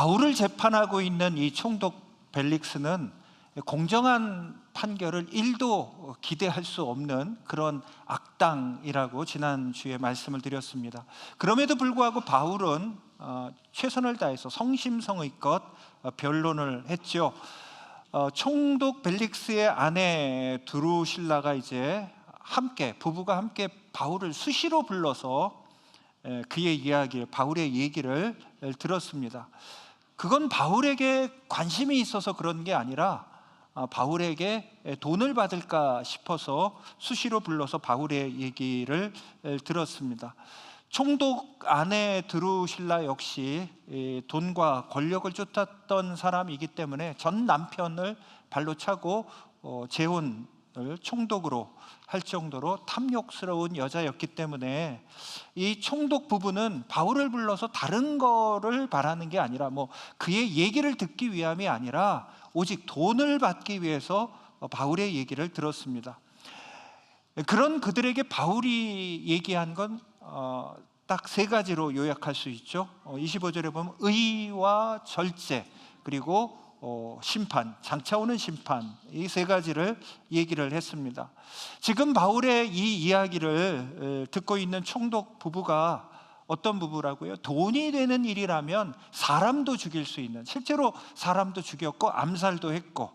바울을 재판하고 있는 이 총독 벨릭스는 공정한 판결을 1도 기대할 수 없는 그런 악당이라고 지난주에 말씀을 드렸습니다. 그럼에도 불구하고 바울은 최선을 다해서 성심성의껏 변론을 했죠. 총독 벨릭스의 아내 드루실라가 이제 부부가 함께 바울을 수시로 불러서 그의 이야기, 바울의 얘기를 들었습니다. 그건 바울에게 관심이 있어서 그런 게 아니라 바울에게 돈을 받을까 싶어서 수시로 불러서 바울의 얘기를 들었습니다. 총독 아내 드루실라 역시 돈과 권력을 쫓았던 사람이기 때문에 전 남편을 발로 차고 재혼을 총독으로 할 정도로 탐욕스러운 여자였기 때문에 이 총독 부부는 바울을 불러서 다른 거를 바라는 게 아니라 그의 얘기를 듣기 위함이 아니라 오직 돈을 받기 위해서 바울의 얘기를 들었습니다. 그런 그들에게 바울이 얘기한 건 딱 3가지로 요약할 수 있죠. 25절에 보면 의와 절제, 그리고 심판, 장차 오는 심판, 이 3가지를 얘기를 했습니다. 지금 바울의 이 이야기를 듣고 있는 총독 부부가 어떤 부부라고요? 돈이 되는 일이라면 사람도 죽일 수 있는, 실제로 사람도 죽였고 암살도 했고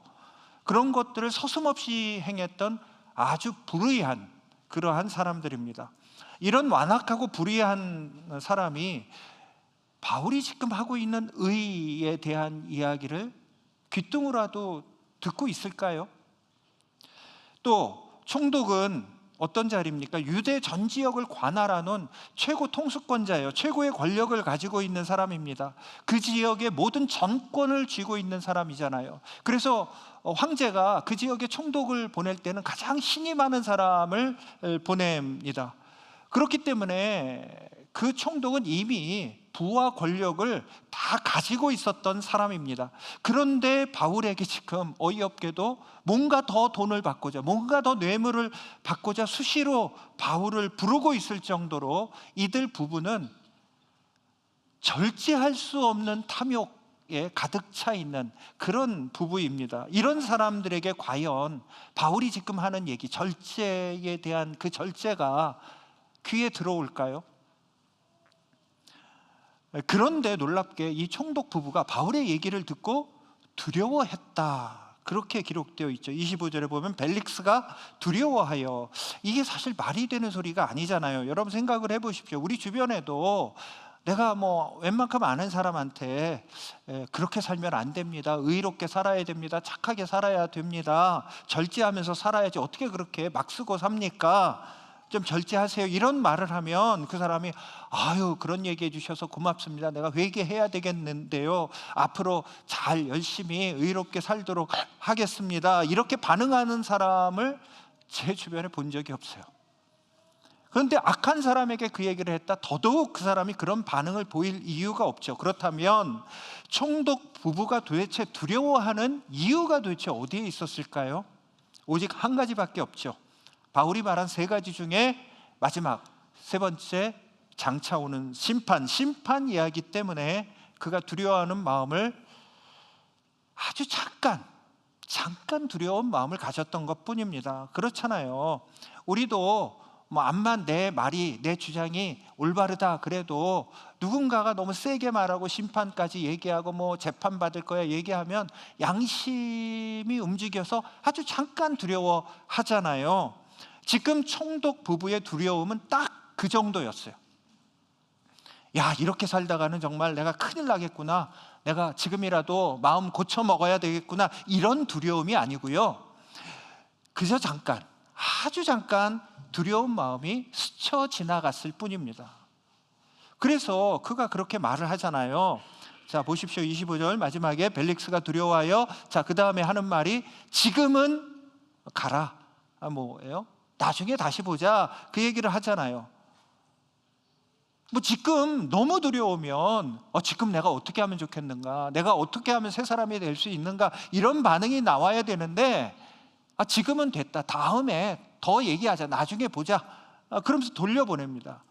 그런 것들을 서슴없이 행했던 아주 불의한 그러한 사람들입니다. 이런 완악하고 불의한 사람이 바울이 지금 하고 있는 의에 대한 이야기를 귀뚱으로라도 듣고 있을까요? 또 총독은 어떤 자리입니까? 유대 전 지역을 관할하는 최고 통수권자예요. 최고의 권력을 가지고 있는 사람입니다. 그 지역의 모든 전권을 쥐고 있는 사람이잖아요. 그래서 황제가 그 지역에 총독을 보낼 때는 가장 신이 많은 사람을 보냅니다. 그렇기 때문에 그 총독은 이미 부와 권력을 다 가지고 있었던 사람입니다. 그런데 바울에게 지금 어이없게도 뭔가 더 돈을 받고자, 뭔가 더 뇌물을 받고자 수시로 바울을 부르고 있을 정도로 이들 부부는 절제할 수 없는 탐욕에 가득 차 있는 그런 부부입니다. 이런 사람들에게 과연 바울이 지금 하는 얘기, 절제에 대한 그 절제가 귀에 들어올까요? 그런데 놀랍게 이 총독 부부가 바울의 얘기를 듣고 두려워했다, 그렇게 기록되어 있죠. 25절에 보면 벨릭스가 두려워하여, 이게 사실 말이 되는 소리가 아니잖아요. 여러분 생각을 해보십시오. 우리 주변에도 내가 웬만큼 아는 사람한테 그렇게 살면 안 됩니다, 의롭게 살아야 됩니다, 착하게 살아야 됩니다, 절제하면서 살아야지, 어떻게 그렇게 막 쓰고 삽니까, 좀 절제하세요, 이런 말을 하면 그 사람이 아유, 그런 얘기해 주셔서 고맙습니다, 내가 회개해야 되겠는데요, 앞으로 잘 열심히 의롭게 살도록 하겠습니다, 이렇게 반응하는 사람을 제 주변에 본 적이 없어요. 그런데 악한 사람에게 그 얘기를 했다, 더더욱 그 사람이 그런 반응을 보일 이유가 없죠. 그렇다면 총독 부부가 도대체 두려워하는 이유가 도대체 어디에 있었을까요? 오직 한 가지밖에 없죠. 바울이 말한 3가지 중에 마지막 3번째, 장차 오는 심판 이야기 때문에 그가 두려워하는 마음을 아주 잠깐 두려운 마음을 가졌던 것 뿐입니다. 그렇잖아요. 우리도 암만 내 말이, 내 주장이 올바르다 그래도 누군가가 너무 세게 말하고 심판까지 얘기하고 재판받을 거야 얘기하면 양심이 움직여서 아주 잠깐 두려워하잖아요. 지금 총독 부부의 두려움은 딱 그 정도였어요. 야, 이렇게 살다가는 정말 내가 큰일 나겠구나, 내가 지금이라도 마음 고쳐 먹어야 되겠구나, 이런 두려움이 아니고요, 그저 아주 잠깐 두려운 마음이 스쳐 지나갔을 뿐입니다. 그래서 그가 그렇게 말을 하잖아요. 자, 보십시오. 25절 마지막에 벨릭스가 두려워하여, 자, 그 다음에 하는 말이 지금은 가라, 뭐예요? 나중에 다시 보자, 그 얘기를 하잖아요. 지금 너무 두려우면 지금 내가 어떻게 하면 좋겠는가, 내가 어떻게 하면 새 사람이 될 수 있는가, 이런 반응이 나와야 되는데 지금은 됐다, 다음에 더 얘기하자, 나중에 보자, 그러면서 돌려보냅니다.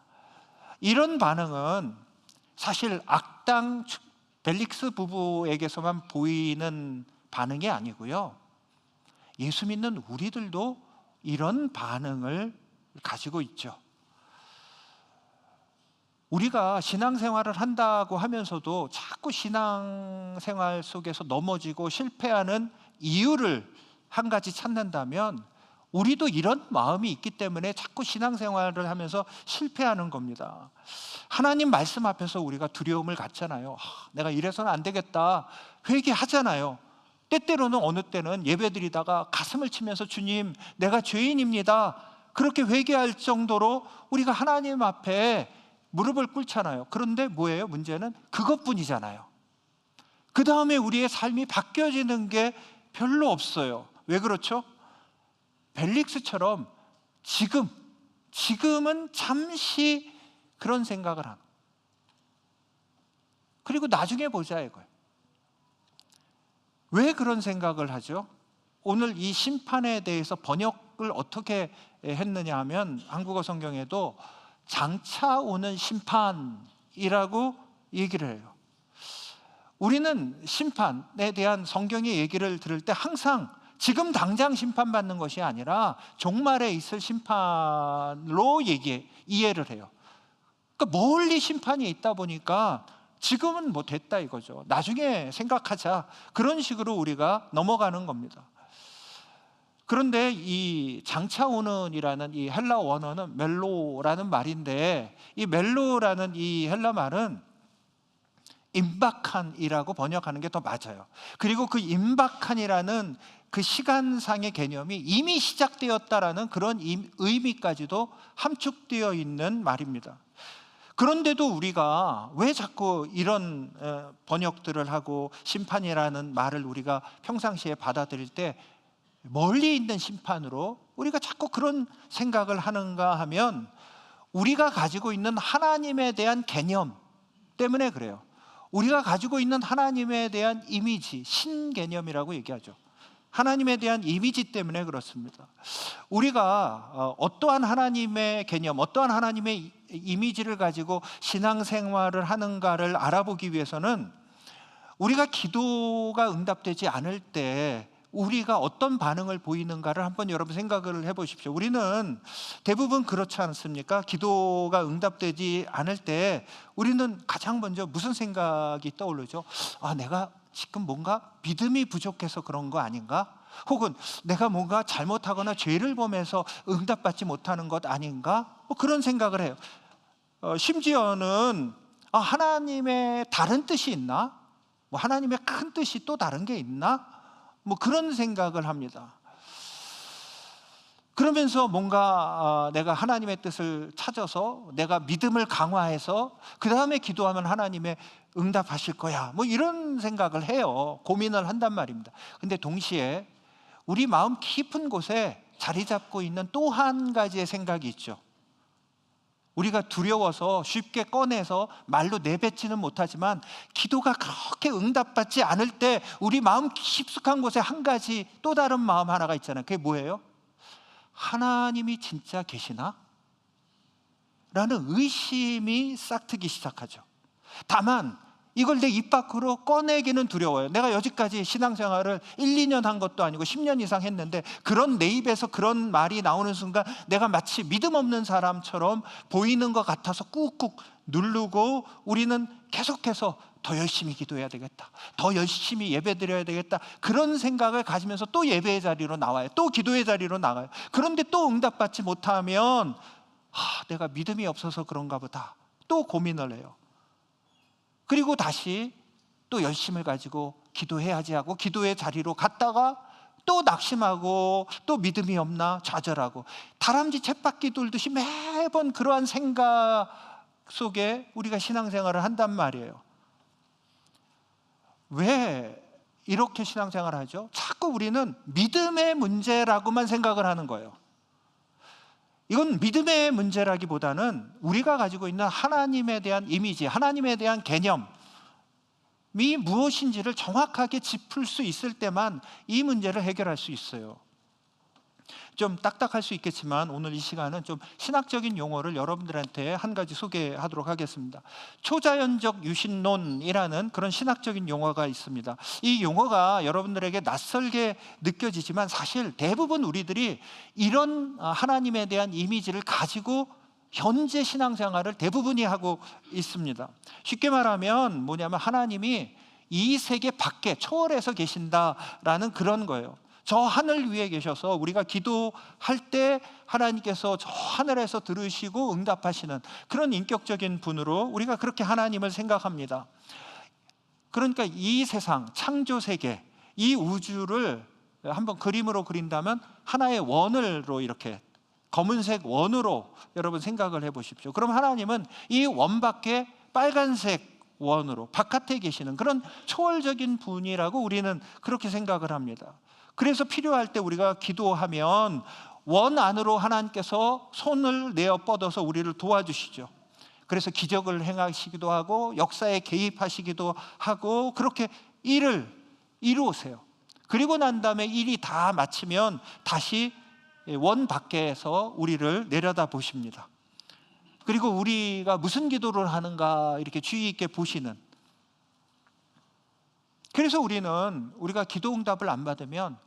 이런 반응은 사실 악당 벨릭스 부부에게서만 보이는 반응이 아니고요. 예수 믿는 우리들도 이런 반응을 가지고 있죠. 우리가 신앙생활을 한다고 하면서도 자꾸 신앙생활 속에서 넘어지고 실패하는 이유를 한 가지 찾는다면 우리도 이런 마음이 있기 때문에 자꾸 신앙생활을 하면서 실패하는 겁니다. 하나님 말씀 앞에서 우리가 두려움을 갖잖아요. 내가 이래서는 안 되겠다 회개하잖아요. 때때로는 어느 때는 예배드리다가 가슴을 치면서 주님 내가 죄인입니다 그렇게 회개할 정도로 우리가 하나님 앞에 무릎을 꿇잖아요. 그런데 뭐예요? 문제는 그것뿐이잖아요. 그 다음에 우리의 삶이 바뀌어지는 게 별로 없어요. 왜 그렇죠? 벨릭스처럼 지금은 잠시 그런 생각을 하는, 그리고 나중에 보자 이거예요. 왜 그런 생각을 하죠? 오늘 이 심판에 대해서 번역을 어떻게 했느냐 하면 한국어 성경에도 장차 오는 심판이라고 얘기를 해요. 우리는 심판에 대한 성경의 얘기를 들을 때 항상 지금 당장 심판받는 것이 아니라 종말에 있을 심판으로 이해를 해요. 그러니까 멀리 심판이 있다 보니까 지금은 뭐 됐다 이거죠. 나중에 생각하자, 그런 식으로 우리가 넘어가는 겁니다. 그런데 이 장차 오는이라는 이 헬라 원어는 멜로라는 말인데, 이 멜로라는 이 헬라 말은 임박한이라고 번역하는 게 더 맞아요. 그리고 그 임박한이라는 그 시간상의 개념이 이미 시작되었다라는 그런 의미까지도 함축되어 있는 말입니다. 그런데도 우리가 왜 자꾸 이런 번역들을 하고 심판이라는 말을 우리가 평상시에 받아들일 때 멀리 있는 심판으로 우리가 자꾸 그런 생각을 하는가 하면, 우리가 가지고 있는 하나님에 대한 개념 때문에 그래요. 우리가 가지고 있는 하나님에 대한 이미지, 신개념이라고 얘기하죠. 하나님에 대한 이미지 때문에 그렇습니다. 우리가 어떠한 하나님의 개념, 어떠한 하나님의 이미지를 가지고 신앙생활을 하는가를 알아보기 위해서는 우리가 기도가 응답되지 않을 때 우리가 어떤 반응을 보이는가를 한번 여러분 생각을 해보십시오. 우리는 대부분 그렇지 않습니까? 기도가 응답되지 않을 때 우리는 가장 먼저 무슨 생각이 떠오르죠? 내가 지금 뭔가 믿음이 부족해서 그런 거 아닌가? 혹은 내가 뭔가 잘못하거나 죄를 범해서 응답받지 못하는 것 아닌가? 그런 생각을 해요. 심지어는 하나님의 다른 뜻이 있나? 하나님의 큰 뜻이 또 다른 게 있나? 그런 생각을 합니다. 그러면서 뭔가 내가 하나님의 뜻을 찾아서 내가 믿음을 강화해서 그 다음에 기도하면 하나님의 응답하실 거야, 이런 생각을 해요. 고민을 한단 말입니다. 근데 동시에 우리 마음 깊은 곳에 자리 잡고 있는 또 한 가지의 생각이 있죠. 우리가 두려워서 쉽게 꺼내서 말로 내뱉지는 못하지만 기도가 그렇게 응답받지 않을 때 우리 마음 깊숙한 곳에 한 가지 또 다른 마음 하나가 있잖아요. 그게 뭐예요? 하나님이 진짜 계시나? 라는 의심이 싹트기 시작하죠. 다만 이걸 내 입 밖으로 꺼내기는 두려워요. 내가 여지까지 신앙생활을 1, 2년 한 것도 아니고 10년 이상 했는데 그런 내 입에서 그런 말이 나오는 순간 내가 마치 믿음 없는 사람처럼 보이는 것 같아서 꾹꾹 누르고 우리는 계속해서 더 열심히 기도해야 되겠다, 더 열심히 예배드려야 되겠다, 그런 생각을 가지면서 또 예배의 자리로 나와요. 또 기도의 자리로 나가요. 그런데 또 응답받지 못하면 내가 믿음이 없어서 그런가 보다 또 고민을 해요. 그리고 다시 또 열심을 가지고 기도해야지 하고 기도의 자리로 갔다가 또 낙심하고 또 믿음이 없나 좌절하고 다람쥐 쳇바퀴 돌듯이 매번 그러한 생각 속에 우리가 신앙생활을 한단 말이에요. 왜 이렇게 신앙생활을 하죠? 자꾸 우리는 믿음의 문제라고만 생각을 하는 거예요. 이건 믿음의 문제라기보다는 우리가 가지고 있는 하나님에 대한 이미지, 하나님에 대한 개념이 무엇인지를 정확하게 짚을 수 있을 때만 이 문제를 해결할 수 있어요. 좀 딱딱할 수 있겠지만 오늘 이 시간은 좀 신학적인 용어를 여러분들한테 한 가지 소개하도록 하겠습니다. 초자연적 유신론이라는 그런 신학적인 용어가 있습니다. 이 용어가 여러분들에게 낯설게 느껴지지만 사실 대부분 우리들이 이런 하나님에 대한 이미지를 가지고 현재 신앙생활을 대부분이 하고 있습니다. 쉽게 말하면 뭐냐면 하나님이 이 세계 밖에 초월해서 계신다라는 그런 거예요. 저 하늘 위에 계셔서 우리가 기도할 때 하나님께서 저 하늘에서 들으시고 응답하시는 그런 인격적인 분으로 우리가 그렇게 하나님을 생각합니다. 그러니까 이 세상, 창조 세계, 이 우주를 한번 그림으로 그린다면 하나의 원으로 이렇게 검은색 원으로 여러분 생각을 해보십시오. 그럼 하나님은 이 원 밖에 빨간색 원으로 바깥에 계시는 그런 초월적인 분이라고 우리는 그렇게 생각을 합니다. 그래서 필요할 때 우리가 기도하면 원 안으로 하나님께서 손을 내어 뻗어서 우리를 도와주시죠. 그래서 기적을 행하시기도 하고 역사에 개입하시기도 하고 그렇게 일을 이루으세요. 그리고 난 다음에 일이 다 마치면 다시 원 밖에서 우리를 내려다 보십니다. 그리고 우리가 무슨 기도를 하는가 이렇게 주의 있게 보시는. 그래서 우리가 기도 응답을 안 받으면,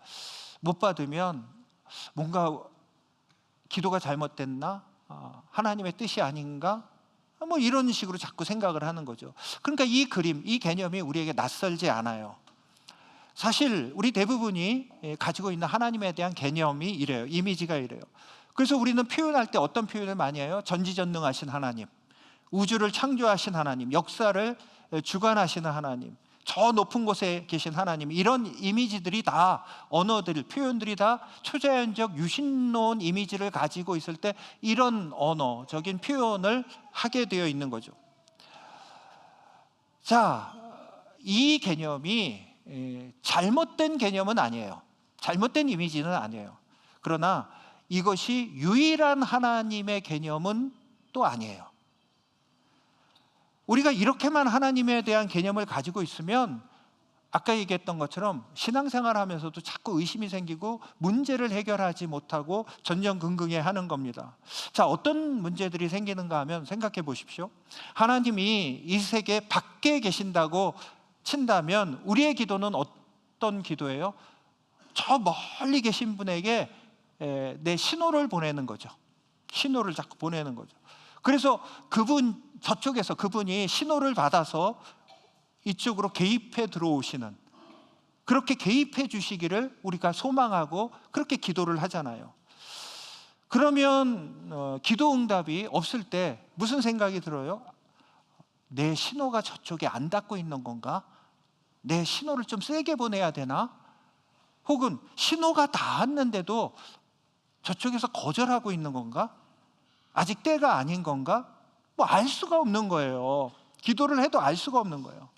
못 받으면 뭔가 기도가 잘못됐나? 하나님의 뜻이 아닌가? 뭐 이런 식으로 자꾸 생각을 하는 거죠. 그러니까 이 그림, 이 개념이 우리에게 낯설지 않아요. 사실 우리 대부분이 가지고 있는 하나님에 대한 개념이 이래요. 이미지가 이래요. 그래서 우리는 표현할 때 어떤 표현을 많이 해요? 전지전능하신 하나님, 우주를 창조하신 하나님, 역사를 주관하시는 하나님, 저 높은 곳에 계신 하나님, 이런 이미지들이 다 언어들, 표현들이 다 초자연적 유신론 이미지를 가지고 있을 때 이런 언어적인 표현을 하게 되어 있는 거죠. 자, 이 개념이 잘못된 개념은 아니에요. 잘못된 이미지는 아니에요. 그러나 이것이 유일한 하나님의 개념은 또 아니에요. 우리가 이렇게만 하나님에 대한 개념을 가지고 있으면 아까 얘기했던 것처럼 신앙생활 하면서도 자꾸 의심이 생기고 문제를 해결하지 못하고 전전긍긍해 하는 겁니다. 자, 어떤 문제들이 생기는가 하면 생각해 보십시오. 하나님이 이 세계 밖에 계신다고 친다면 우리의 기도는 어떤 기도예요? 저 멀리 계신 분에게 내 신호를 보내는 거죠. 신호를 자꾸 보내는 거죠. 그래서 저쪽에서 그분이 신호를 받아서 이쪽으로 개입해 들어오시는, 그렇게 개입해 주시기를 우리가 소망하고 그렇게 기도를 하잖아요. 그러면 기도 응답이 없을 때 무슨 생각이 들어요? 내 신호가 저쪽에 안 닿고 있는 건가? 내 신호를 좀 세게 보내야 되나? 혹은 신호가 닿았는데도 저쪽에서 거절하고 있는 건가? 아직 때가 아닌 건가? 뭐 알 수가 없는 거예요. 기도를 해도 알 수가 없는 거예요.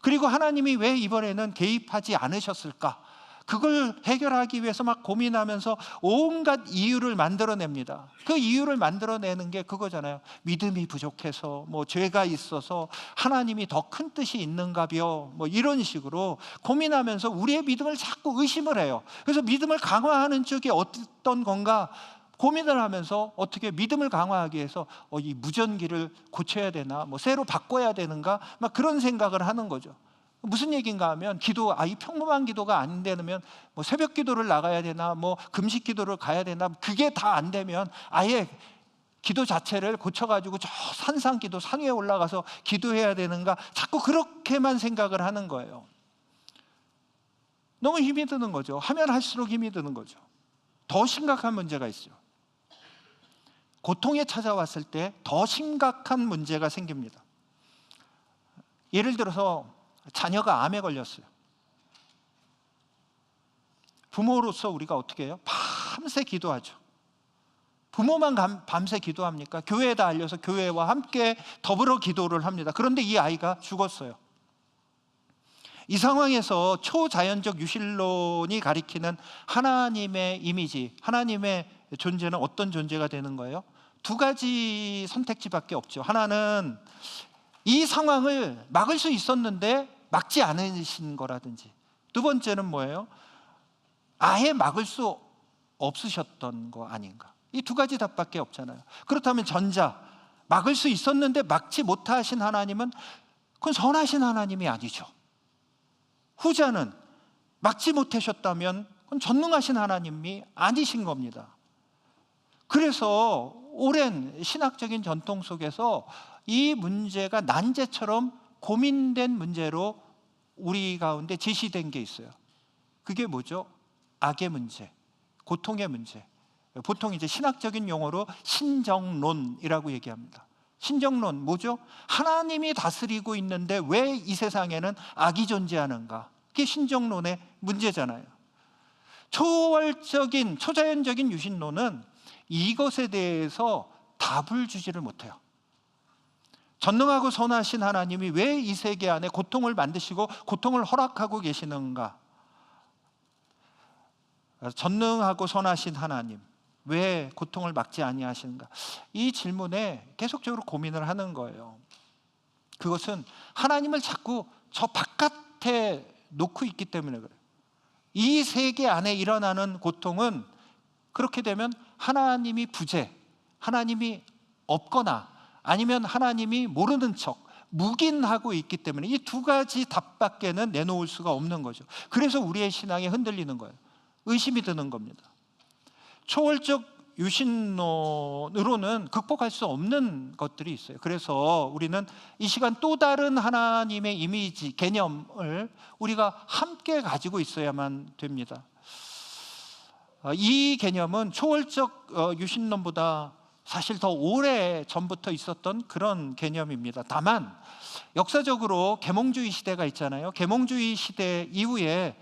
그리고 하나님이 왜 이번에는 개입하지 않으셨을까? 그걸 해결하기 위해서 막 고민하면서 온갖 이유를 만들어냅니다. 그 이유를 만들어내는 게 그거잖아요. 믿음이 부족해서, 뭐 죄가 있어서, 하나님이 더 큰 뜻이 있는가벼, 뭐 이런 식으로 고민하면서 우리의 믿음을 자꾸 의심을 해요. 그래서 믿음을 강화하는 쪽이 어떤 건가 고민을 하면서 어떻게 믿음을 강화하기 위해서 이 무전기를 고쳐야 되나, 뭐 새로 바꿔야 되는가, 막 그런 생각을 하는 거죠. 무슨 얘기인가 하면 이 평범한 기도가 안 되면 뭐 새벽 기도를 나가야 되나, 뭐 금식 기도를 가야 되나, 그게 다 안 되면 아예 기도 자체를 고쳐가지고 저 산상기도 산 위에 올라가서 기도해야 되는가, 자꾸 그렇게만 생각을 하는 거예요. 너무 힘이 드는 거죠. 하면 할수록 힘이 드는 거죠. 더 심각한 문제가 있어요. 고통에 찾아왔을 때 더 심각한 문제가 생깁니다. 예를 들어서 자녀가 암에 걸렸어요. 부모로서 우리가 어떻게 해요? 밤새 기도하죠. 부모만 밤새 기도합니까? 교회에다 알려서 교회와 함께 더불어 기도를 합니다. 그런데 이 아이가 죽었어요. 이 상황에서 초자연적 유신론이 가리키는 하나님의 이미지, 하나님의 존재는 어떤 존재가 되는 거예요? 두 가지 선택지밖에 없죠. 하나는 이 상황을 막을 수 있었는데 막지 않으신 거라든지, 두 번째는 뭐예요? 아예 막을 수 없으셨던 거 아닌가? 이 두 가지 답밖에 없잖아요. 그렇다면 전자, 막을 수 있었는데 막지 못하신 하나님은 그건 선하신 하나님이 아니죠. 후자는 막지 못하셨다면 그건 전능하신 하나님이 아니신 겁니다. 그래서 오랜 신학적인 전통 속에서 이 문제가 난제처럼 고민된 문제로 우리 가운데 제시된 게 있어요. 그게 뭐죠? 악의 문제, 고통의 문제. 보통 이제 신학적인 용어로 신정론이라고 얘기합니다. 신정론 뭐죠? 하나님이 다스리고 있는데 왜 이 세상에는 악이 존재하는가? 그게 신정론의 문제잖아요. 초월적인, 초자연적인 유신론은 이것에 대해서 답을 주지를 못해요. 전능하고 선하신 하나님이 왜 이 세계 안에 고통을 만드시고 고통을 허락하고 계시는가? 전능하고 선하신 하나님, 왜 고통을 막지 아니하시는가? 이 질문에 계속적으로 고민을 하는 거예요. 그것은 하나님을 자꾸 저 바깥에 놓고 있기 때문에 그래요. 이 세계 안에 일어나는 고통은 그렇게 되면 하나님이 부재, 하나님이 없거나 아니면 하나님이 모르는 척 묵인하고 있기 때문에 이 두 가지 답밖에는 내놓을 수가 없는 거죠. 그래서 우리의 신앙이 흔들리는 거예요. 의심이 드는 겁니다. 초월적 유신론으로는 극복할 수 없는 것들이 있어요. 그래서 우리는 이 시간 또 다른 하나님의 이미지, 개념을 우리가 함께 가지고 있어야만 됩니다. 이 개념은 초월적 유신론보다 사실 더 오래 전부터 있었던 그런 개념입니다. 다만 역사적으로 계몽주의 시대가 있잖아요. 계몽주의 시대 이후에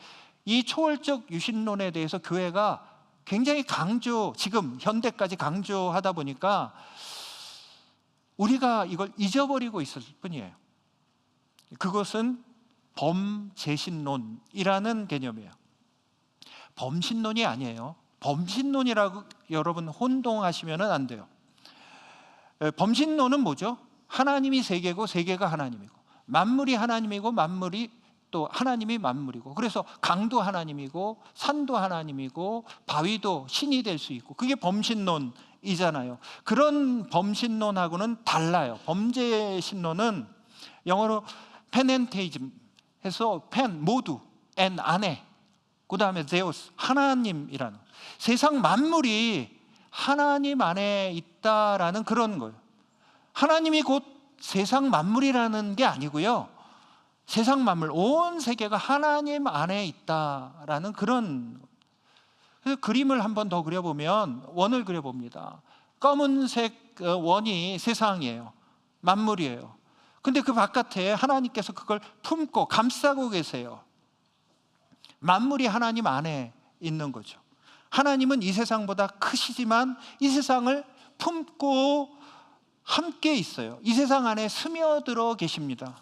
이 초월적 유신론에 대해서 교회가 굉장히 지금 현대까지 강조하다 보니까 우리가 이걸 잊어버리고 있을 뿐이에요. 그것은 범재신론이라는 개념이에요. 범신론이 아니에요. 범신론이라고 여러분 혼동하시면 안 돼요. 범신론은 뭐죠? 하나님이 세계고 세계가 하나님이고 만물이 하나님이고 만물이 또 하나님이 만물이고, 그래서 강도 하나님이고 산도 하나님이고 바위도 신이 될 수 있고, 그게 범신론이잖아요. 그런 범신론하고는 달라요. 범죄신론은 영어로 페넨테이즘 해서 펜 모두, 엔 안에, 그 다음에 데우스 하나님이라는, 세상 만물이 하나님 안에 있다라는 그런 거예요. 하나님이 곧 세상 만물이라는 게 아니고요, 세상 만물, 온 세계가 하나님 안에 있다라는 그런, 그래서 그림을 한 번 더 그려보면, 원을 그려봅니다. 검은색 원이 세상이에요. 만물이에요. 근데 그 바깥에 하나님께서 그걸 품고 감싸고 계세요. 만물이 하나님 안에 있는 거죠. 하나님은 이 세상보다 크시지만 이 세상을 품고 함께 있어요. 이 세상 안에 스며들어 계십니다.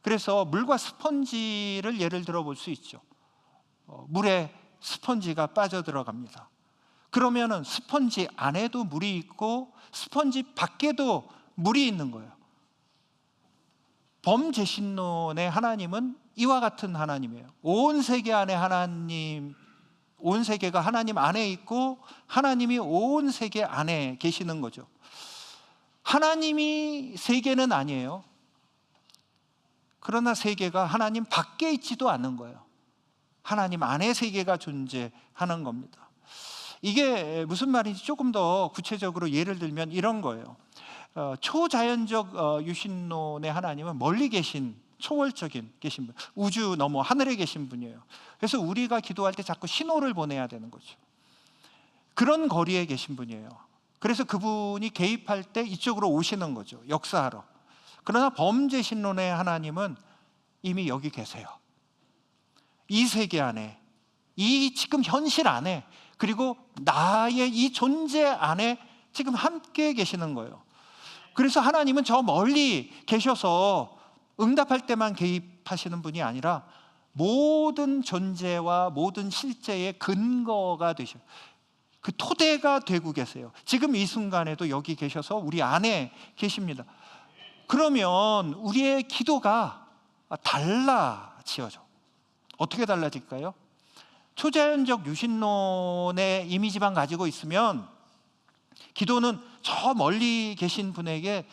그래서 물과 스펀지를 예를 들어 볼 수 있죠. 물에 스펀지가 빠져들어갑니다. 그러면은 스펀지 안에도 물이 있고 스펀지 밖에도 물이 있는 거예요. 범재신론의 하나님은 이와 같은 하나님이에요. 온 세계 안에 하나님, 온 세계가 하나님 안에 있고 하나님이 온 세계 안에 계시는 거죠. 하나님이 세계는 아니에요. 그러나 세계가 하나님 밖에 있지도 않은 거예요. 하나님 안에 세계가 존재하는 겁니다. 이게 무슨 말인지 조금 더 구체적으로 예를 들면 이런 거예요. 초자연적 유신론의 하나님은 멀리 계신, 초월적인 계신 분, 우주 너머 하늘에 계신 분이에요. 그래서 우리가 기도할 때 자꾸 신호를 보내야 되는 거죠. 그런 거리에 계신 분이에요. 그래서 그분이 개입할 때 이쪽으로 오시는 거죠. 역사하러. 그러나 범재신론의 하나님은 이미 여기 계세요. 이 세계 안에, 이 지금 현실 안에, 그리고 나의 이 존재 안에 지금 함께 계시는 거예요. 그래서 하나님은 저 멀리 계셔서 응답할 때만 개입하시는 분이 아니라 모든 존재와 모든 실제의 근거가 되셔요. 그 토대가 되고 계세요. 지금 이 순간에도 여기 계셔서 우리 안에 계십니다. 그러면 우리의 기도가 달라지어져. 어떻게 달라질까요? 초자연적 유신론의 이미지만 가지고 있으면 기도는 저 멀리 계신 분에게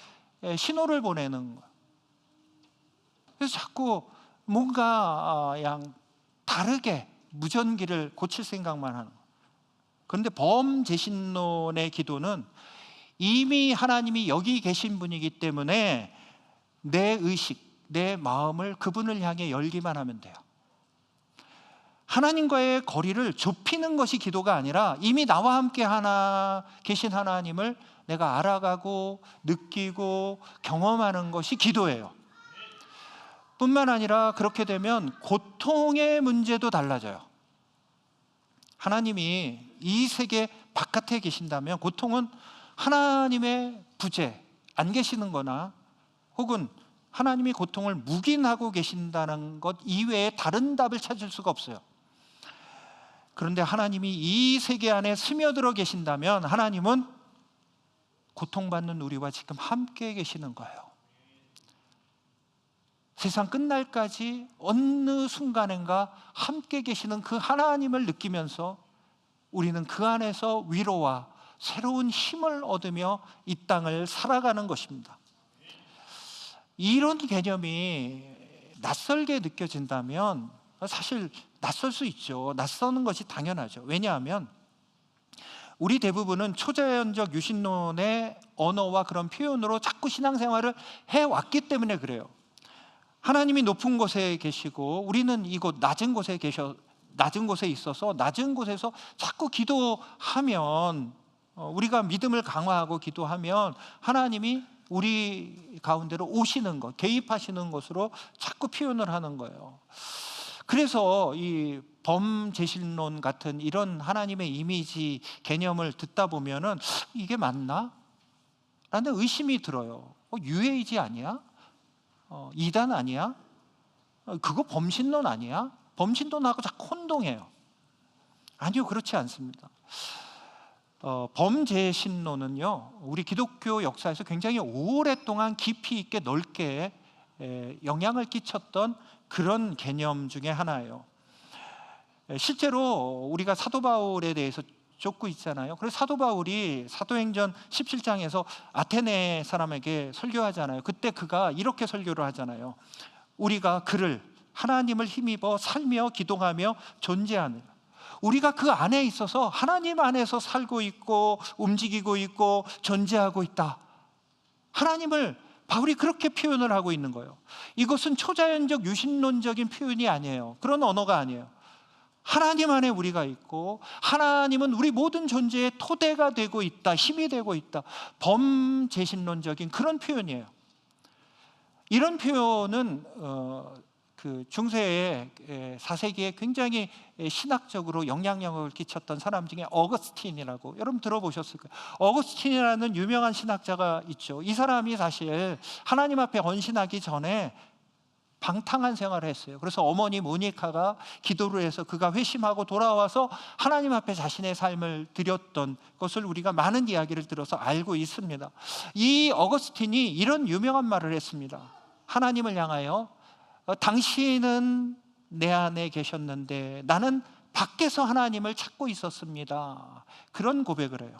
신호를 보내는 거예요. 그래서 자꾸 뭔가 다르게 무전기를 고칠 생각만 하는 거예요. 그런데 범제신론의 기도는 이미 하나님이 여기 계신 분이기 때문에 내 의식, 내 마음을 그분을 향해 열기만 하면 돼요. 하나님과의 거리를 좁히는 것이 기도가 아니라 이미 나와 함께 계신 하나님을 내가 알아가고 느끼고 경험하는 것이 기도예요. 뿐만 아니라 그렇게 되면 고통의 문제도 달라져요. 하나님이 이 세계 바깥에 계신다면 고통은 하나님의 부재, 안 계시는 거나 혹은 하나님이 고통을 묵인하고 계신다는 것 이외에 다른 답을 찾을 수가 없어요. 그런데 하나님이 이 세계 안에 스며들어 계신다면 하나님은 고통받는 우리와 지금 함께 계시는 거예요. 세상 끝날까지 어느 순간인가 함께 계시는 그 하나님을 느끼면서 우리는 그 안에서 위로와 새로운 힘을 얻으며 이 땅을 살아가는 것입니다. 이런 개념이 낯설게 느껴진다면 사실 낯설 수 있죠. 낯서는 것이 당연하죠. 왜냐하면 우리 대부분은 초자연적 유신론의 언어와 그런 표현으로 자꾸 신앙생활을 해왔기 때문에 그래요. 하나님이 높은 곳에 계시고 우리는 이곳 낮은 곳에 있어서 낮은 곳에서 자꾸 기도하면 우리가 믿음을 강화하고 기도하면 하나님이 우리 가운데로 오시는 것, 개입하시는 것으로 자꾸 표현을 하는 거예요. 그래서 이 범제신론 같은 이런 하나님의 이미지 개념을 듣다 보면은 이게 맞나? 라는 의심이 들어요. 유해이지 아니야? 이단 아니야? 그거 범신론 아니야? 범신론하고 자꾸 혼동해요. 아니요, 그렇지 않습니다. 범제신론은요, 우리 기독교 역사에서 굉장히 오랫동안 깊이 있게 넓게 영향을 끼쳤던 그런 개념 중에 하나예요. 실제로 우리가 사도 바울에 대해서 쫓고 있잖아요. 그래서 사도 바울이 사도행전 17장에서 아테네 사람에게 설교하잖아요. 그때 그가 이렇게 설교를 하잖아요. 우리가 그를 하나님을 힘입어 살며 기도하며 존재하는, 우리가 그 안에 있어서 하나님 안에서 살고 있고 움직이고 있고 존재하고 있다. 하나님을 바울이 그렇게 표현을 하고 있는 거예요. 이것은 초자연적 유신론적인 표현이 아니에요. 그런 언어가 아니에요. 하나님 안에 우리가 있고 하나님은 우리 모든 존재의 토대가 되고 있다, 힘이 되고 있다. 범제신론적인 그런 표현이에요. 이런 표현은 그 중세의 4세기에 굉장히 신학적으로 영향력을 끼쳤던 사람 중에 어거스틴이라고, 여러분 들어보셨을 거예요. 어거스틴이라는 유명한 신학자가 있죠. 이 사람이 사실 하나님 앞에 헌신하기 전에 방탕한 생활을 했어요. 그래서 어머니 모니카가 기도를 해서 그가 회심하고 돌아와서 하나님 앞에 자신의 삶을 드렸던 것을 우리가 많은 이야기를 들어서 알고 있습니다. 이 어거스틴이 이런 유명한 말을 했습니다. 하나님을 향하여 당신은 내 안에 계셨는데 나는 밖에서 하나님을 찾고 있었습니다. 그런 고백을 해요.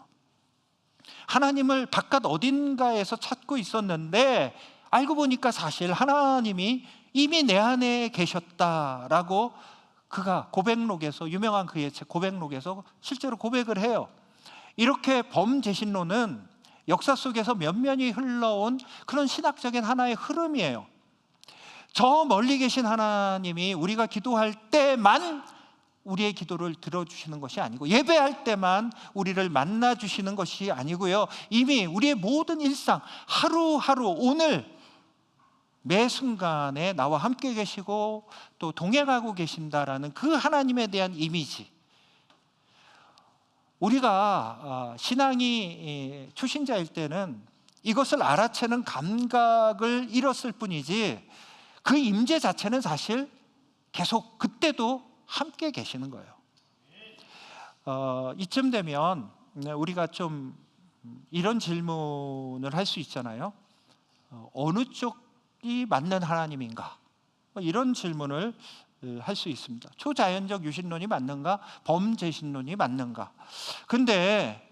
하나님을 바깥 어딘가에서 찾고 있었는데 알고 보니까 사실 하나님이 이미 내 안에 계셨다라고 그가 고백록에서, 유명한 그의 책 고백록에서 실제로 고백을 해요. 이렇게 범제신론은 역사 속에서 면면이 흘러온 그런 신학적인 하나의 흐름이에요. 저 멀리 계신 하나님이 우리가 기도할 때만 우리의 기도를 들어주시는 것이 아니고, 예배할 때만 우리를 만나주시는 것이 아니고요, 이미 우리의 모든 일상, 하루하루, 오늘 매 순간에 나와 함께 계시고 또 동행하고 계신다라는 그 하나님에 대한 이미지, 우리가 신앙이 초신자일 때는 이것을 알아채는 감각을 잃었을 뿐이지 그 임재 자체는 사실 계속 그때도 함께 계시는 거예요. 이쯤 되면 우리가 좀 이런 질문을 할 수 있잖아요. 어느 쪽이 맞는 하나님인가? 이런 질문을 할 수 있습니다. 초자연적 유신론이 맞는가? 범재신론이 맞는가? 근데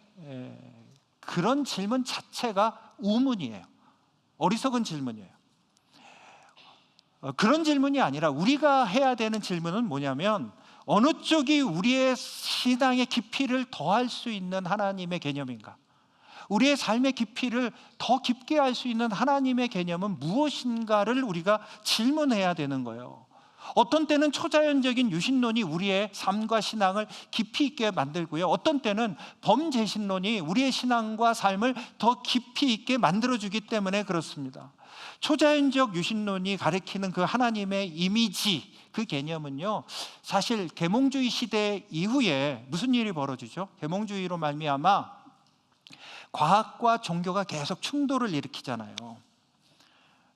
그런 질문 자체가 우문이에요. 어리석은 질문이에요. 그런 질문이 아니라 우리가 해야 되는 질문은 뭐냐면, 어느 쪽이 우리의 신앙의 깊이를 더할 수 있는 하나님의 개념인가? 우리의 삶의 깊이를 더 깊게 할 수 있는 하나님의 개념은 무엇인가를 우리가 질문해야 되는 거예요. 어떤 때는 초자연적인 유신론이 우리의 삶과 신앙을 깊이 있게 만들고요, 어떤 때는 범재신론이 우리의 신앙과 삶을 더 깊이 있게 만들어주기 때문에 그렇습니다. 초자연적 유신론이 가리키는 그 하나님의 이미지, 그 개념은요, 사실 계몽주의 시대 이후에 무슨 일이 벌어지죠? 계몽주의로 말미암아 과학과 종교가 계속 충돌을 일으키잖아요.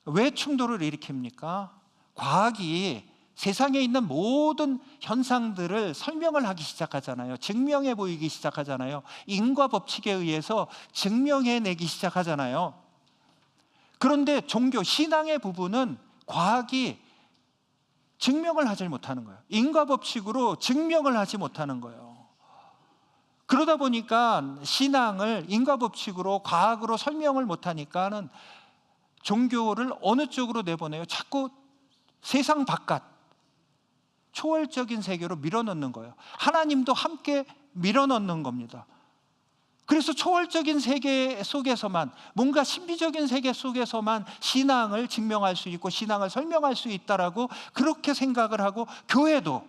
왜 충돌을 일으킵니까? 과학이 세상에 있는 모든 현상들을 설명을 하기 시작하잖아요. 증명해 보이기 시작하잖아요. 인과 법칙에 의해서 증명해내기 시작하잖아요. 그런데 종교, 신앙의 부분은 과학이 증명을 하지 못하는 거예요. 인과 법칙으로 증명을 하지 못하는 거예요. 그러다 보니까 신앙을 인과 법칙으로, 과학으로 설명을 못하니까는 종교를 어느 쪽으로 내보내요? 자꾸 세상 바깥, 초월적인 세계로 밀어넣는 거예요. 하나님도 함께 밀어넣는 겁니다. 그래서 초월적인 세계 속에서만, 뭔가 신비적인 세계 속에서만 신앙을 증명할 수 있고 신앙을 설명할 수 있다라고 그렇게 생각을 하고, 교회도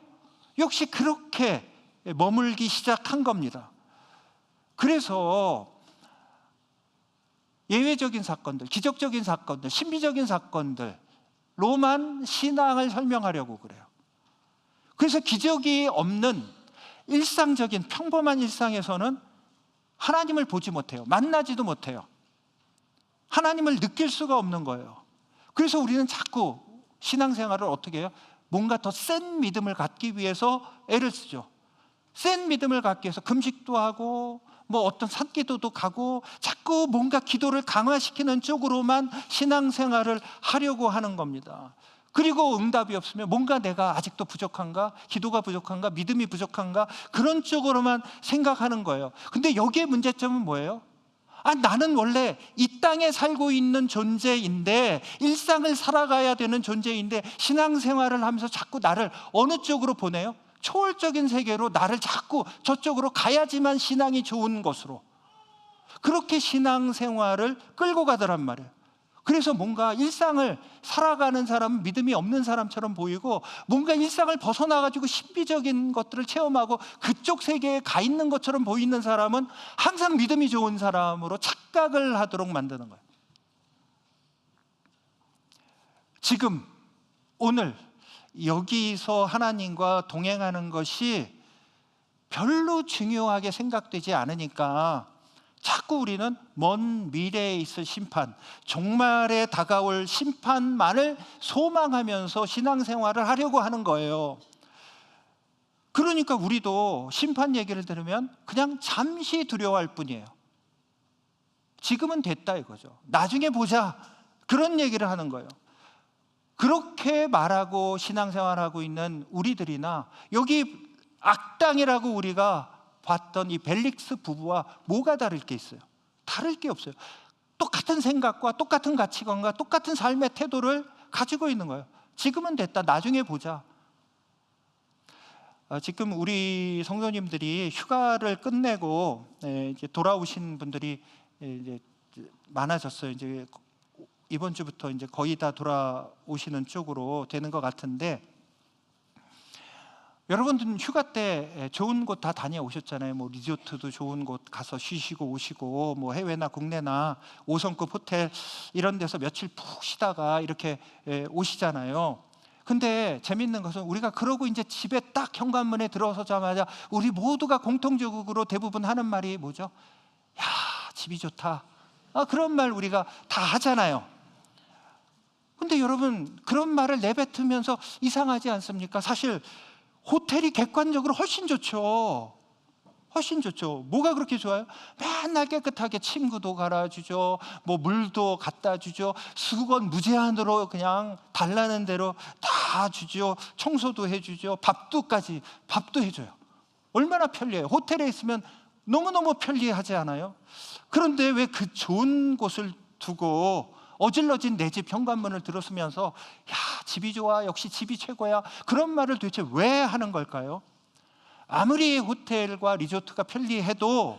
역시 그렇게 머물기 시작한 겁니다. 그래서 예외적인 사건들, 기적적인 사건들, 신비적인 사건들로만 신앙을 설명하려고 그래요. 그래서 기적이 없는 일상적인 평범한 일상에서는 하나님을 보지 못해요. 만나지도 못해요. 하나님을 느낄 수가 없는 거예요. 그래서 우리는 자꾸 신앙생활을 어떻게 해요? 뭔가 더 센 믿음을 갖기 위해서 애를 쓰죠. 센 믿음을 갖기 위해서 금식도 하고 뭐 어떤 산기도도 가고 자꾸 뭔가 기도를 강화시키는 쪽으로만 신앙생활을 하려고 하는 겁니다. 그리고 응답이 없으면 뭔가 내가 아직도 부족한가? 기도가 부족한가? 믿음이 부족한가? 그런 쪽으로만 생각하는 거예요. 근데 여기에 문제점은 뭐예요? 나는 원래 이 땅에 살고 있는 존재인데, 일상을 살아가야 되는 존재인데 신앙생활을 하면서 자꾸 나를 어느 쪽으로 보내요? 초월적인 세계로 나를 자꾸 저쪽으로 가야지만 신앙이 좋은 것으로, 그렇게 신앙생활을 끌고 가더란 말이에요. 그래서 뭔가 일상을 살아가는 사람은 믿음이 없는 사람처럼 보이고, 뭔가 일상을 벗어나가지고 신비적인 것들을 체험하고 그쪽 세계에 가 있는 것처럼 보이는 사람은 항상 믿음이 좋은 사람으로 착각을 하도록 만드는 거예요. 지금 오늘 여기서 하나님과 동행하는 것이 별로 중요하게 생각되지 않으니까 자꾸 우리는 먼 미래에 있을 심판, 종말에 다가올 심판만을 소망하면서 신앙생활을 하려고 하는 거예요. 그러니까 우리도 심판 얘기를 들으면 그냥 잠시 두려워할 뿐이에요. 지금은 됐다 이거죠. 나중에 보자, 그런 얘기를 하는 거예요. 그렇게 말하고 신앙생활하고 있는 우리들이나 여기 악당이라고 우리가 봤던 이 벨릭스 부부와 뭐가 다를 게 있어요? 다를 게 없어요. 똑같은 생각과 똑같은 가치관과 똑같은 삶의 태도를 가지고 있는 거예요. 지금은 됐다, 나중에 보자. 지금 우리 성도님들이 휴가를 끝내고 이제 돌아오신 분들이 이제 많아졌어요. 이제 이번 주부터 이제 거의 다 돌아오시는 쪽으로 되는 것 같은데, 여러분들은 휴가 때 좋은 곳 다 다녀오셨잖아요. 뭐 리조트도 좋은 곳 가서 쉬시고 오시고, 뭐 해외나 국내나 5성급 호텔 이런 데서 며칠 푹 쉬다가 이렇게 오시잖아요. 근데 재밌는 것은 우리가 그러고 이제 집에 딱 현관문에 들어서자마자 우리 모두가 공통적으로 대부분 하는 말이 뭐죠? 야, 집이 좋다. 그런 말 우리가 다 하잖아요. 근데 여러분, 그런 말을 내뱉으면서 이상하지 않습니까? 사실 호텔이 객관적으로 훨씬 좋죠. 훨씬 좋죠. 뭐가 그렇게 좋아요? 맨날 깨끗하게 침구도 갈아주죠. 뭐 물도 갖다 주죠. 수건 무제한으로 그냥 달라는 대로 다 주죠. 청소도 해주죠. 밥도 해줘요. 얼마나 편리해요. 호텔에 있으면 너무너무 편리하지 않아요? 그런데 왜 그 좋은 곳을 두고 어질러진 내 집 현관문을 들었으면서 야, 집이 좋아, 역시 집이 최고야, 그런 말을 도대체 왜 하는 걸까요? 아무리 호텔과 리조트가 편리해도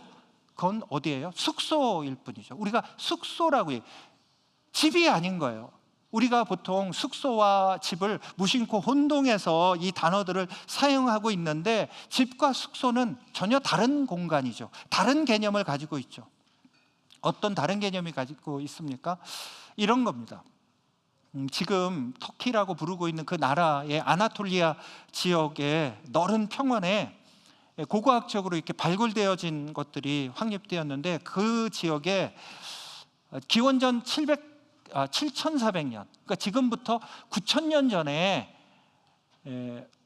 그건 어디예요? 숙소일 뿐이죠. 우리가 숙소라고 해요. 집이 아닌 거예요. 우리가 보통 숙소와 집을 무심코 혼동해서 이 단어들을 사용하고 있는데, 집과 숙소는 전혀 다른 공간이죠. 다른 개념을 가지고 있죠. 어떤 다른 개념이 가지고 있습니까? 이런 겁니다. 지금 터키라고 부르고 있는 그 나라의 아나톨리아 지역의 넓은 평원에 고고학적으로 이렇게 발굴되어진 것들이 확립되었는데, 그 지역에 기원전 7,400년, 그러니까 지금부터 9,000년 전에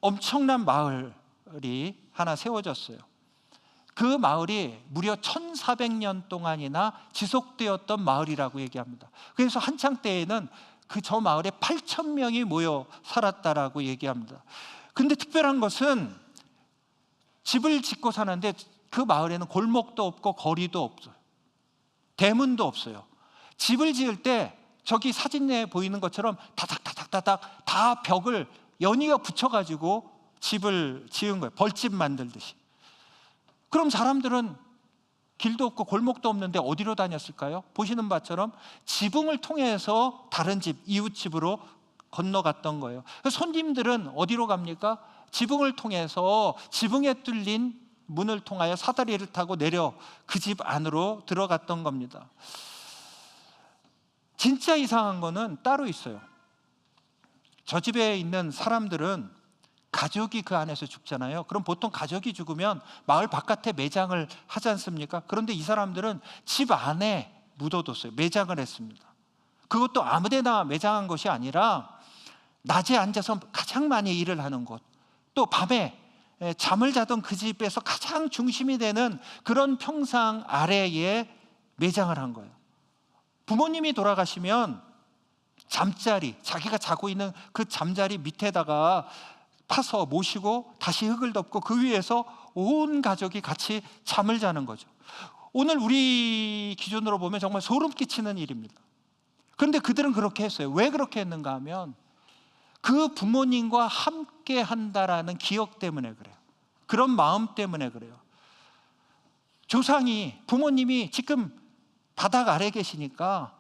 엄청난 마을이 하나 세워졌어요. 그 마을이 무려 1,400년 동안이나 지속되었던 마을이라고 얘기합니다. 그래서 한창 때에는 저 마을에 8,000명이 모여 살았다라고 얘기합니다. 근데 특별한 것은 집을 짓고 사는데 그 마을에는 골목도 없고 거리도 없어요. 대문도 없어요. 집을 지을 때 저기 사진에 보이는 것처럼 다닥다닥다닥 다 벽을 연이어 붙여가지고 집을 지은 거예요. 벌집 만들듯이. 그럼 사람들은 길도 없고 골목도 없는데 어디로 다녔을까요? 보시는 바처럼 지붕을 통해서 다른 집, 이웃집으로 건너갔던 거예요. 손님들은 어디로 갑니까? 지붕을 통해서 지붕에 뚫린 문을 통하여 사다리를 타고 내려 그 집 안으로 들어갔던 겁니다. 진짜 이상한 거는 따로 있어요. 저 집에 있는 사람들은 가족이 그 안에서 죽잖아요. 그럼 보통 가족이 죽으면 마을 바깥에 매장을 하지 않습니까? 그런데 이 사람들은 집 안에 묻어뒀어요. 매장을 했습니다. 그것도 아무데나 매장한 것이 아니라 낮에 앉아서 가장 많이 일을 하는 곳, 또 밤에 잠을 자던 그 집에서 가장 중심이 되는 그런 평상 아래에 매장을 한 거예요. 부모님이 돌아가시면 잠자리, 자기가 자고 있는 그 잠자리 밑에다가 파서 모시고 다시 흙을 덮고 그 위에서 온 가족이 같이 잠을 자는 거죠. 오늘 우리 기준으로 보면 정말 소름 끼치는 일입니다. 그런데 그들은 그렇게 했어요. 왜 그렇게 했는가 하면 그 부모님과 함께 한다라는 기억 때문에 그래요. 그런 마음 때문에 그래요. 조상이, 부모님이 지금 바닥 아래 계시니까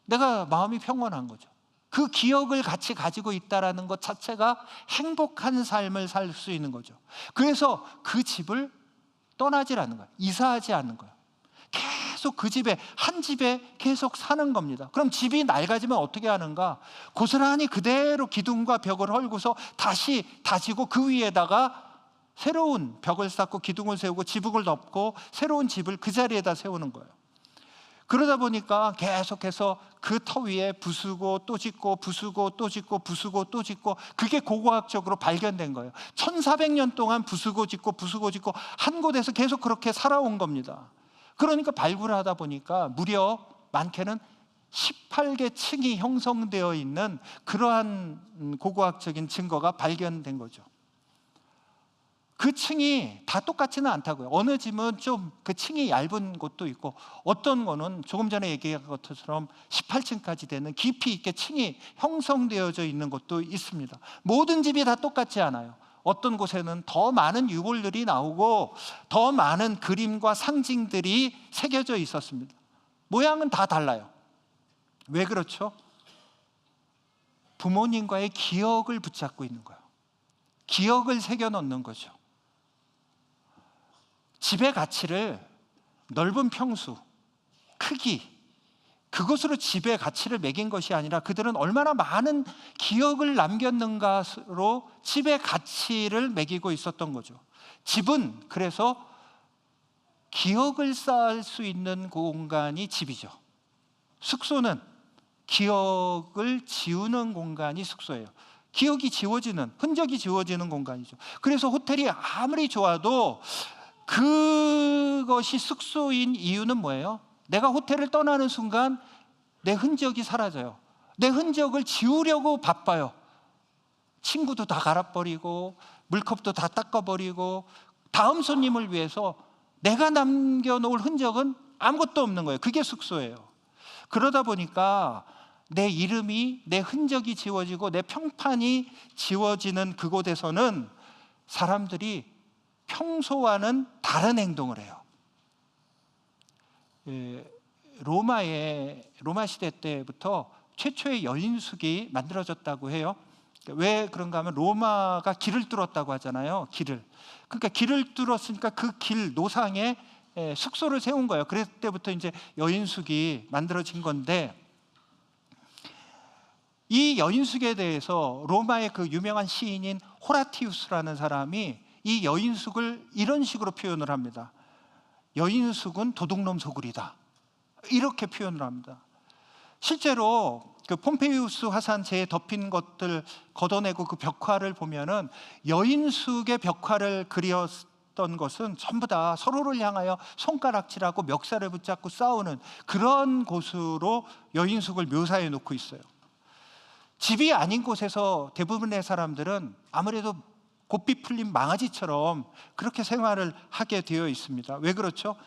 내가 마음이 평온한 거죠. 그 기억을 같이 가지고 있다는 것 자체가 행복한 삶을 살 수 있는 거죠. 그래서 그 집을 떠나질 않는 거예요. 이사하지 않는 거예요. 계속 그 집에, 한 집에 계속 사는 겁니다. 그럼 집이 낡아지면 어떻게 하는가? 고스란히 그대로 기둥과 벽을 헐고서 다시 다지고 그 위에다가 새로운 벽을 쌓고 기둥을 세우고 지붕을 덮고 새로운 집을 그 자리에다 세우는 거예요. 그러다 보니까 계속해서 그 터 위에 부수고 또 짓고 부수고 또 짓고 부수고 또 짓고, 그게 고고학적으로 발견된 거예요. 1,400년 동안 부수고 짓고 부수고 짓고 한 곳에서 계속 그렇게 살아온 겁니다. 그러니까 발굴하다 보니까 무려 많게는 18개 층이 형성되어 있는 그러한 고고학적인 증거가 발견된 거죠. 그 층이 다 똑같지는 않다고요. 어느 집은 좀 그 층이 얇은 곳도 있고, 어떤 거는 조금 전에 얘기한 것처럼 18층까지 되는 깊이 있게 층이 형성되어져 있는 곳도 있습니다. 모든 집이 다 똑같지 않아요. 어떤 곳에는 더 많은 유골들이 나오고 더 많은 그림과 상징들이 새겨져 있었습니다. 모양은 다 달라요. 왜 그렇죠? 부모님과의 기억을 붙잡고 있는 거예요. 기억을 새겨 넣는 거죠. 집의 가치를 넓은 평수, 크기, 그것으로 집의 가치를 매긴 것이 아니라 그들은 얼마나 많은 기억을 남겼는가로 집의 가치를 매기고 있었던 거죠. 집은 그래서 기억을 쌓을 수 있는 공간이 집이죠. 숙소는 기억을 지우는 공간이 숙소예요. 기억이 지워지는, 흔적이 지워지는 공간이죠. 그래서 호텔이 아무리 좋아도 그것이 숙소인 이유는 뭐예요? 내가 호텔을 떠나는 순간 내 흔적이 사라져요. 내 흔적을 지우려고 바빠요. 친구도 다 갈아버리고 물컵도 다 닦아버리고 다음 손님을 위해서 내가 남겨놓을 흔적은 아무것도 없는 거예요. 그게 숙소예요. 그러다 보니까 내 이름이, 내 흔적이 지워지고 내 평판이 지워지는 그곳에서는 사람들이 평소와는 다른 행동을 해요. 로마 시대 때부터 최초의 여인숙이 만들어졌다고 해요. 왜 그런가 하면 로마가 길을 뚫었다고 하잖아요. 그러니까 길을 뚫었으니까 그 길 노상에 숙소를 세운 거예요. 그때부터 이제 여인숙이 만들어진 건데, 이 여인숙에 대해서 로마의 그 유명한 시인인 호라티우스라는 사람이 이 여인숙을 이런 식으로 표현을 합니다. 여인숙은 도둑놈 소굴이다, 이렇게 표현을 합니다. 실제로 그 폼페이우스 화산재에 덮인 것들 걷어내고 그 벽화를 보면은 여인숙의 벽화를 그렸던 것은 전부 다 서로를 향하여 손가락질하고 멱살을 붙잡고 싸우는 그런 곳으로 여인숙을 묘사해 놓고 있어요. 집이 아닌 곳에서 대부분의 사람들은 아무래도 고삐 풀린 망아지처럼 그렇게 생활을 하게 되어 있습니다. 왜 그렇죠?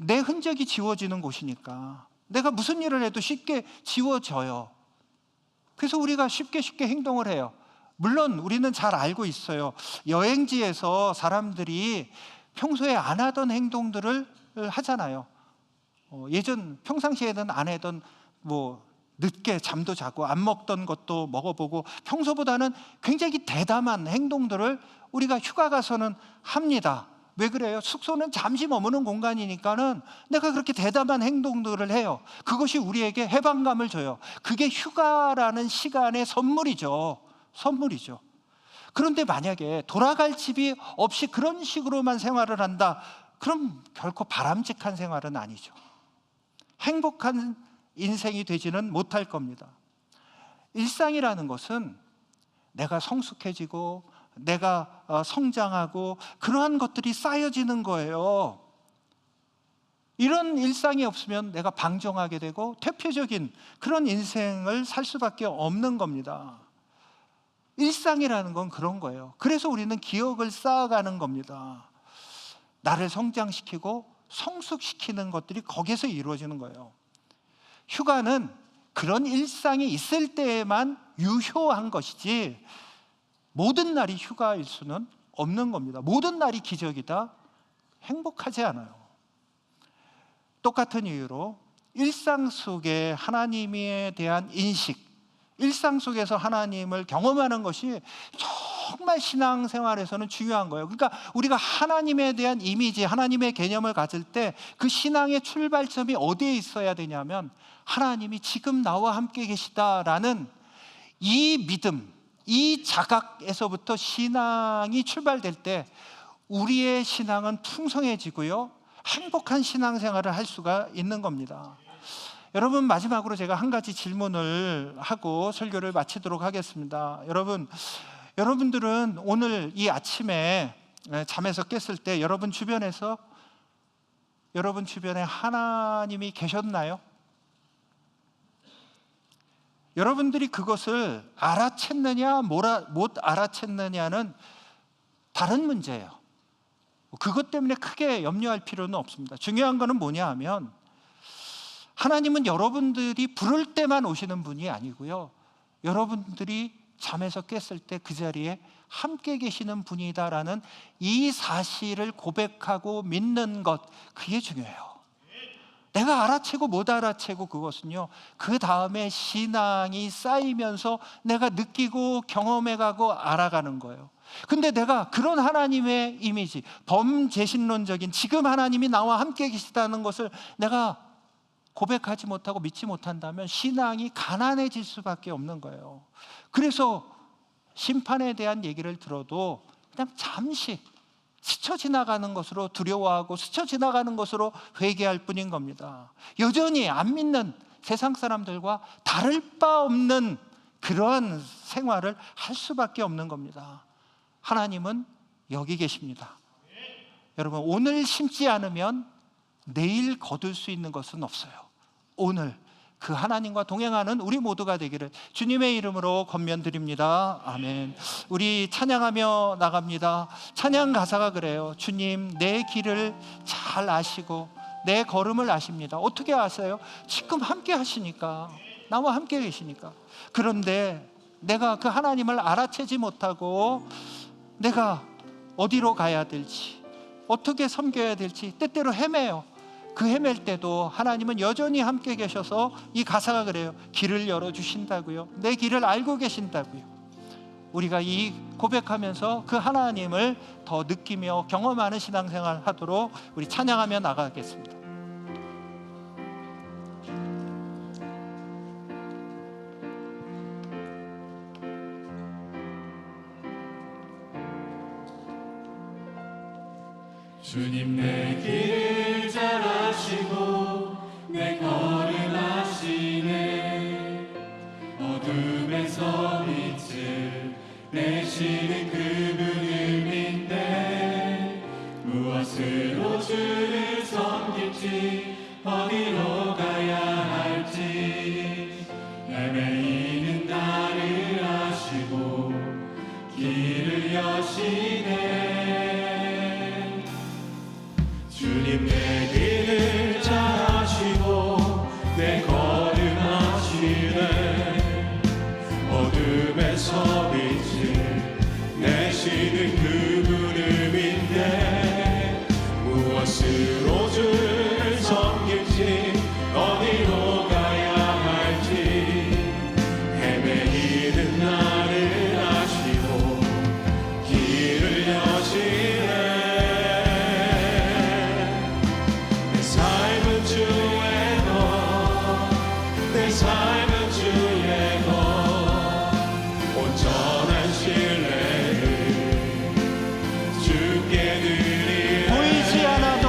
내 흔적이 지워지는 곳이니까 내가 무슨 일을 해도 쉽게 지워져요. 그래서 우리가 쉽게 행동을 해요. 물론 우리는 잘 알고 있어요. 여행지에서 사람들이 평소에 안 하던 행동들을 하잖아요. 평상시에는 안 하던 늦게 잠도 자고 안 먹던 것도 먹어보고 평소보다는 굉장히 대담한 행동들을 우리가 휴가 가서는 합니다. 왜 그래요? 숙소는 잠시 머무는 공간이니까는 내가 그렇게 대담한 행동들을 해요. 그것이 우리에게 해방감을 줘요. 그게 휴가라는 시간의 선물이죠. 그런데 만약에 돌아갈 집이 없이 그런 식으로만 생활을 한다, 그럼 결코 바람직한 생활은 아니죠. 행복한 인생이 되지는 못할 겁니다. 일상이라는 것은 내가 성숙해지고 내가 성장하고 그러한 것들이 쌓여지는 거예요. 이런 일상이 없으면 내가 방종하게 되고 퇴폐적인 그런 인생을 살 수밖에 없는 겁니다. 일상이라는 건 그런 거예요. 그래서 우리는 기억을 쌓아가는 겁니다. 나를 성장시키고 성숙시키는 것들이 거기서 이루어지는 거예요. 휴가는 그런 일상이 있을 때에만 유효한 것이지 모든 날이 휴가일 수는 없는 겁니다. 모든 날이 기적이다, 행복하지 않아요. 똑같은 이유로 일상 속에 하나님에 대한 인식, 일상 속에서 하나님을 경험하는 것이 정말 신앙생활에서는 중요한 거예요. 그러니까 우리가 하나님에 대한 이미지, 하나님의 개념을 가질 때 그 신앙의 출발점이 어디에 있어야 되냐면 하나님이 지금 나와 함께 계시다라는 이 믿음, 이 자각에서부터 신앙이 출발될 때 우리의 신앙은 풍성해지고요, 행복한 신앙생활을 할 수가 있는 겁니다. 여러분, 마지막으로 제가 한 가지 질문을 하고 설교를 마치도록 하겠습니다. 여러분들은 오늘 이 아침에 잠에서 깼을 때 여러분 주변에 하나님이 계셨나요? 여러분들이 그것을 알아챘느냐 못 알아챘느냐는 다른 문제예요. 그것 때문에 크게 염려할 필요는 없습니다. 중요한 거는 뭐냐 하면 하나님은 여러분들이 부를 때만 오시는 분이 아니고요, 여러분들이 잠에서 깼을 때 그 자리에 함께 계시는 분이다라는 이 사실을 고백하고 믿는 것, 그게 중요해요. 내가 알아채고 못 알아채고 그것은요, 그 다음에 신앙이 쌓이면서 내가 느끼고 경험해가고 알아가는 거예요. 근데 내가 그런 하나님의 이미지, 범재신론적인 지금 하나님이 나와 함께 계시다는 것을 내가 고백하지 못하고 믿지 못한다면 신앙이 가난해질 수밖에 없는 거예요. 그래서 심판에 대한 얘기를 들어도 그냥 잠시 스쳐 지나가는 것으로 두려워하고 스쳐 지나가는 것으로 회개할 뿐인 겁니다. 여전히 안 믿는 세상 사람들과 다를 바 없는 그러한 생활을 할 수밖에 없는 겁니다. 하나님은 여기 계십니다. 여러분, 오늘 심지 않으면 내일 거둘 수 있는 것은 없어요. 오늘 그 하나님과 동행하는 우리 모두가 되기를 주님의 이름으로 권면드립니다. 아멘. 우리 찬양하며 나갑니다. 찬양 가사가 그래요. 주님, 내 길을 잘 아시고 내 걸음을 아십니다. 어떻게 아세요? 지금 함께 하시니까, 나와 함께 계시니까. 그런데 내가 그 하나님을 알아채지 못하고 내가 어디로 가야 될지, 어떻게 섬겨야 될지 때때로 헤매요. 그 헤맬 때도 하나님은 여전히 함께 계셔서 이 가사가 그래요. 길을 열어주신다고요. 내 길을 알고 계신다고요. 우리가 이 고백하면서 그 하나님을 더 느끼며 경험하는 신앙생활 하도록 우리 찬양하며 나가겠습니다. 주님, 내 길을 잘 아시고 내 걸음 아시네. 어둠에서 빛을 내시는 그분을 믿네. 무엇으로 주를 섬길지, 어디로 가야 할지, 헤매이는 나를 아시고 길을 여시네. 주님, 내 길을 잘 아시고 내 걸음 아시네. 어둠에서 빛을 내시는 그분을 믿네. 무엇으로 주를 섬길지, 어디로 가야 할지, 헤매이는 나를 아시고 길을 여시네. 삶은 주의 것, 온전한 신뢰를 주께 드리네. 보이지 않아도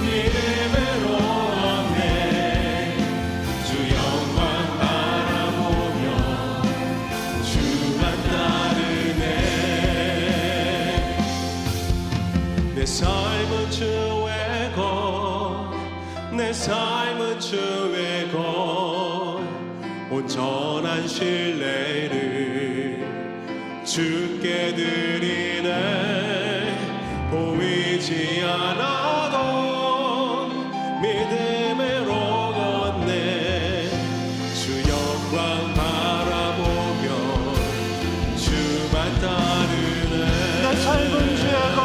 믿음으로 얻네. 주 영광 바라보며 주만 따르네. 내 삶은 주의 것, 내 삶은 주의 것, 온전한 신뢰를 주께 드리네. 보이지 않아도 믿음으로 걷네. 주 영광 바라보며 주만 따르네. 내 삶은 주의 것,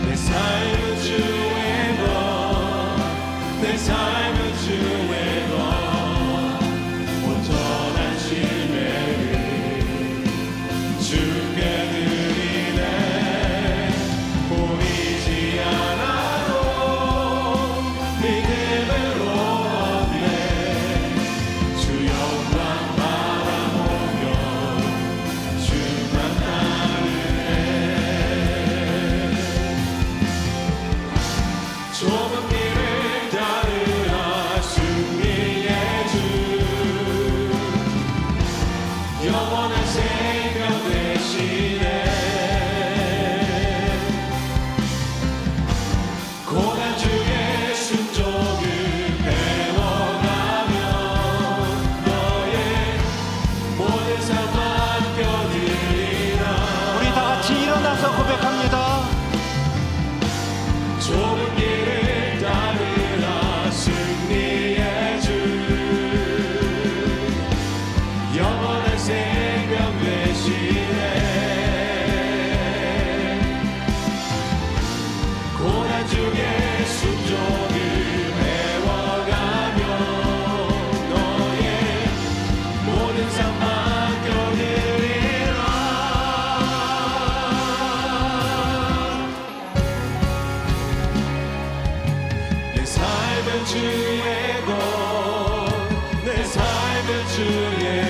내 삶은 주의 것, 내 삶은 주의 것, 온전한 신뢰를 주께 드리네. 보이지 않아도 믿음으로 얻네. 주 영광 바라보며 주만 따르네. 좁은 길을 따르라 승리의 주, 영원한 생명 되시네. 고난 중에 순종을 배워가며 너의 모든 삶 맡겨드리라. 우리 다 같이 일어나서 고백합니다. 좁은 길을 따르라 승리의 주, 영원한 생명 되시네. 고난 중에 순종을 배워가며 너의 모든 삶 맡겨드리라. 내 삶은 주의 것, 내 삶은 주의